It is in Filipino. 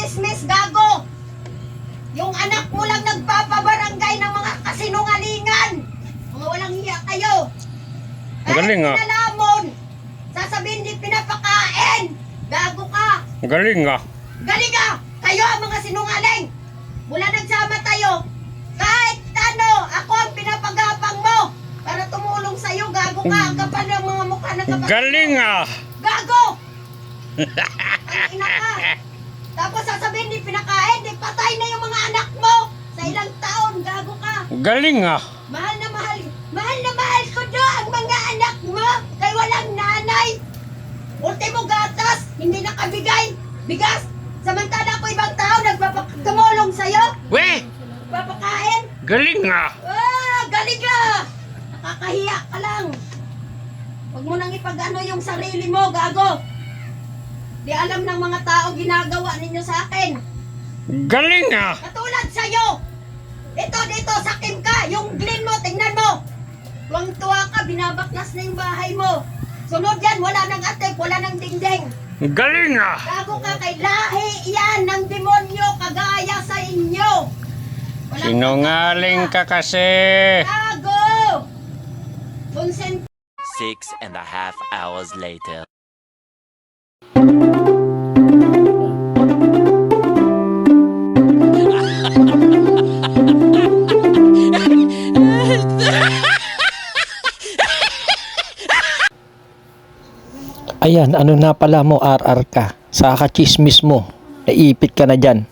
chismis, gago! Yung anak mo lang nagpapabarangay ng mga kasinungalingan! Mga walang hiya kayo! Galing nga. Pinalamon! Sasabihin di pinapakain! Gago ka! Galing nga. Galing ka! Kayo ang mga sinungaling! Mula nagsama tayo, kahit ano, ako ang pinapagapang mo para tumulong sa'yo, gago ka! Ang kapal ng mga mukha ng kapatid. Galing nga. Gago! Ang ina ka! Tapos sasabihin di pinakain, di patay na yung mga anak mo sa ilang taon, gago ka! Galing nga. Mahal na mahal ko do ang mga anak mo kay walang nanay. Ultimo gatas, hindi nakabigay. Bigas, samantala ko ibang tao nagpapatumulong sa'yo. We! Papakain. Galing nga. Galing ka. Nakakahiya ka lang. Huwag mo nang ipag-ano yung sarili mo, gago. Di alam ng mga tao ginagawa ninyo sa akin. Galing nga. Katulad sa'yo. Ito dito, sakim ka. Yung glen mo, tingnan mo. Tuwang-tuwa ka, binabaklas na yung bahay mo. Sunod yan, wala nang atip, wala nang dingding. Galing nga. Gago ka kay lahi yan ng demonyo kagaya sa inyo. Walang Sinungaling ka kasi. gago! Consent. 6.5 hours later. Ayan, ano na pala mo, RR ka. Sa kachismis mo. Naipit ka na dyan.